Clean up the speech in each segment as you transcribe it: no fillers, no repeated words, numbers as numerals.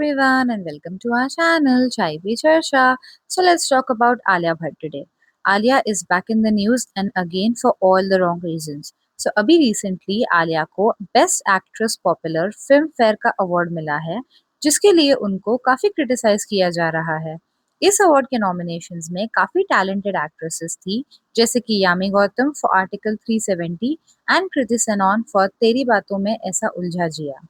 everyone and welcome to our channel Chai Pe Charsha. So let's talk about Alia Bhatt today. Alia is back in the news and again for all the wrong reasons. So अभी recently Alia को Best Actress Popular Film Fare का award मिला है, जिसके लिए उनको काफी criticise किया जा रहा है। इस अवार्ड के नॉमिनेशंस में काफी टैलेंटेड एक्ट्रेसेस थी, जैसे कि Yami Gautam for article 370 and Kriti Sanon for Teri Baaton में ऐसा उलझा जिया।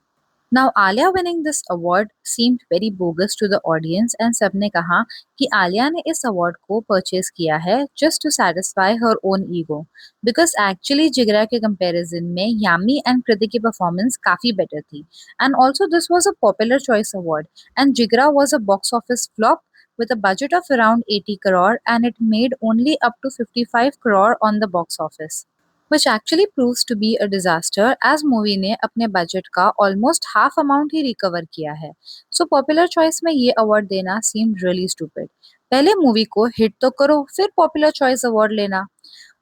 Now, Alia winning this award seemed very bogus to the audience and सबने कहा कि आलिया ने इस अवार्ड को परचेज किया है just to satisfy her own ego. Because actually जिगरा के comparison में यामी and कृति की performance काफी better थी. And also this was a popular choice award and जिगरा was a box office flop with a budget of around 80 crore and it made only up to 55 crore on the box office. Which actually proves to be a disaster as movie ने अपने budget का almost half amount ही recover किया है। So popular choice में ये award देना seemed really stupid. पहले movie को हिट तो करो फिर पॉपुलर चॉइस अवार्ड लेना।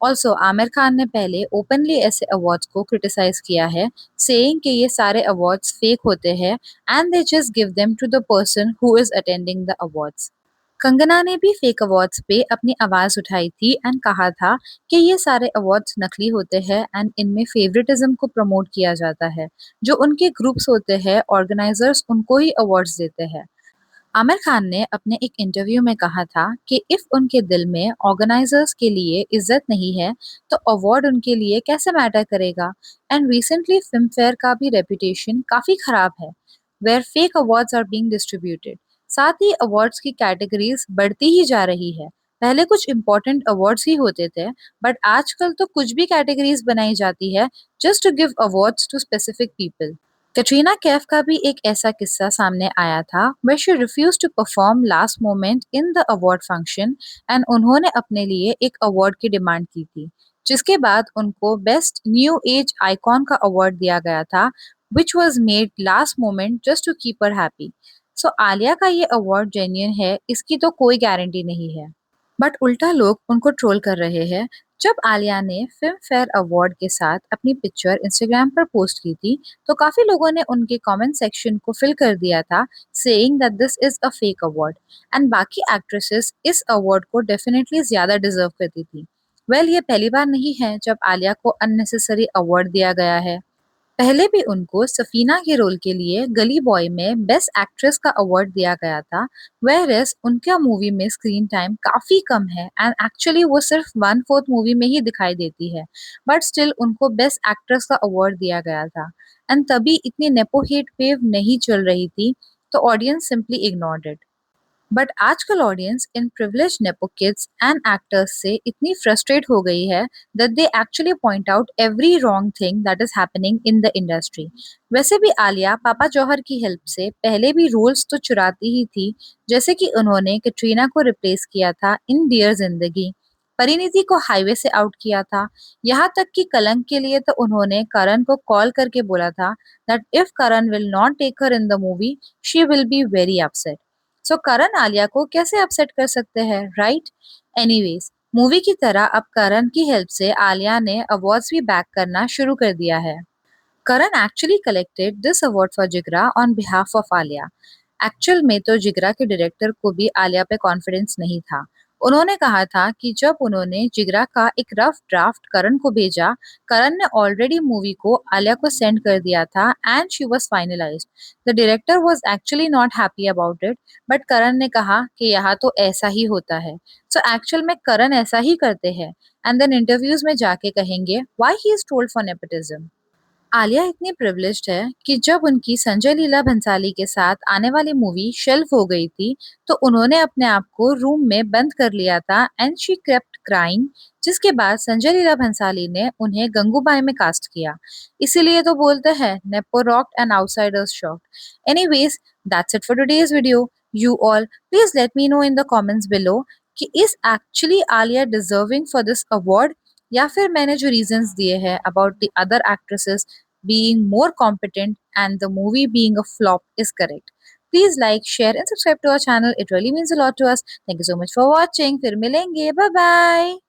ऑल्सो आमिर खान ने पहले ओपनली ऐसे अवार्ड्स को क्रिटिसाइज किया है, सेइंग कि ये सारे अवार्ड्स फेक होते हैं and they just give them to the person who is attending the awards. Kangana ने भी फेक अवार्ड्स पे अपनी आवाज उठाई थी एंड कहा था कि ये सारे अवार्ड्स नकली होते हैं एंड इनमें फेवरेटिज्म को प्रमोट किया जाता है। जो उनके ग्रुप्स होते हैं ऑर्गेनाइजर्स उनको ही अवार्ड्स देते हैं। आमिर खान ने अपने एक इंटरव्यू में कहा था कि इफ उनके दिल में ऑर्गेनाइजर्स के लिए इज्जत नहीं है तो अवार्ड उनके लिए कैसे मैटर करेगा। एंड रिसेंटली फिल्म फेयर का भी रेपुटेशन काफी खराब है, where fake awards are being distributed. साथ ही अवार्ड्स की कैटेगरीज बढ़ती ही जा रही है। पहले कुछ इंपॉर्टेंट अवार्ड्स ही होते थे, बट आजकल तो कुछ भी कैटेगरीज बनाई जाती है just to give awards to specific people. Katrina Kaif का भी एक ऐसा किस्सा सामने आया था where she refused to perform last moment in the award function and उन्होंने अपने लिए एक अवार्ड की डिमांड की थी, जिसके बाद उनको बेस्ट न्यू एज आइकॉन का अवार्ड दिया गया था which was made last moment just to keep her happy. सो आलिया का ये अवार्ड जेन्युइन है इसकी तो कोई गारंटी नहीं है, बट उल्टा लोग उनको ट्रोल कर रहे हैं। जब आलिया ने फिल्म फेयर अवार्ड के साथ अपनी पिक्चर इंस्टाग्राम पर पोस्ट की थी तो काफी लोगों ने उनके कमेंट सेक्शन को फिल कर दिया था, saying that this is a fake award and बाकी एक्ट्रेसेस इस अवार्ड को डेफिनेटली ज्यादा डिजर्व करती थी। वेल ये पहली बार नहीं है जब आलिया को अननेसेसरी अवार्ड दिया गया है। पहले भी उनको सफीना के रोल के लिए गली बॉय में बेस्ट एक्ट्रेस का अवार्ड दिया गया था, वेयरएज उनका मूवी में स्क्रीन टाइम काफी कम है एंड एक्चुअली वो सिर्फ 1/4 मूवी में ही दिखाई देती है, बट स्टिल उनको बेस्ट एक्ट्रेस का अवार्ड दिया गया था। एंड तभी इतनी नेपो हेट वेव नहीं चल रही थी, तो audience simply ignored it. But आजकल ऑडियंस इन privilege nepo kids and actors से इतनी फ्रस्ट्रेट हो गई है that they actually point out every wrong thing that is happening in the industry. वैसे भी आलिया पापा जौहर की हेल्प से पहले भी रोल्स तो चुराती ही थी, जैसे कि उन्होंने कैटरीना को रिप्लेस किया था इन डियर जिंदगी, परिणीति को हाईवे से आउट किया था, यहाँ तक कि कलंक के लिए तो उन्होंने करण को कॉल करके बोला था that if Karan will not take her in the movie she will be very upset. So Karan Alia को कैसे अपसेट कर सकते हैं, राइट? एनीवेज मूवी की तरह अब करण की हेल्प से आलिया ने अवार्ड्स भी बैक करना शुरू कर दिया है। Karan actually collected this award for Jigra on behalf of Alia. Actual में तो जिगरा के डायरेक्टर को भी आलिया पे कॉन्फिडेंस नहीं था। उन्होंने कहा था कि जब उन्होंने जिगरा का एक रफ ड्राफ्ट करण को भेजा, करण ने ऑलरेडी मूवी को आलिया को सेंड कर दिया था and she was finalised. The director was actually not happy about it, but Karan ने कहा कि यहाँ तो ऐसा ही होता है। सो एक्चुअल में करण ऐसा ही करते हैं एंड देन इंटरव्यूज में जाके कहेंगे why he is told for nepotism. Alia इतनी प्रिविलेज्ड है कि जब उनकी संजय लीला भंसाली के साथ आने वाली मूवी शेल्फ हो गई थी तो उन्होंने अपने आप को रूम में बंद कर लिया था एंड शी केप्ट क्राइंग, जिसके बाद संजय लीला भंसाली ने उन्हें गंगूबाई में कास्ट किया। इसीलिए तो बोलते हैं nepo rocked and outsiders shocked. Anyways that's it for today's video. You all please let me know in the comments below कि is actually Alia deserving for this award या फिर मैंने जो रीजंस दिए हैं about the other actresses being more competent and the movie being a flop is correct. Please like, share and subscribe to our channel. It really means a lot to us. Thank you so much for watching. फिर मिलेंगे. Bye bye.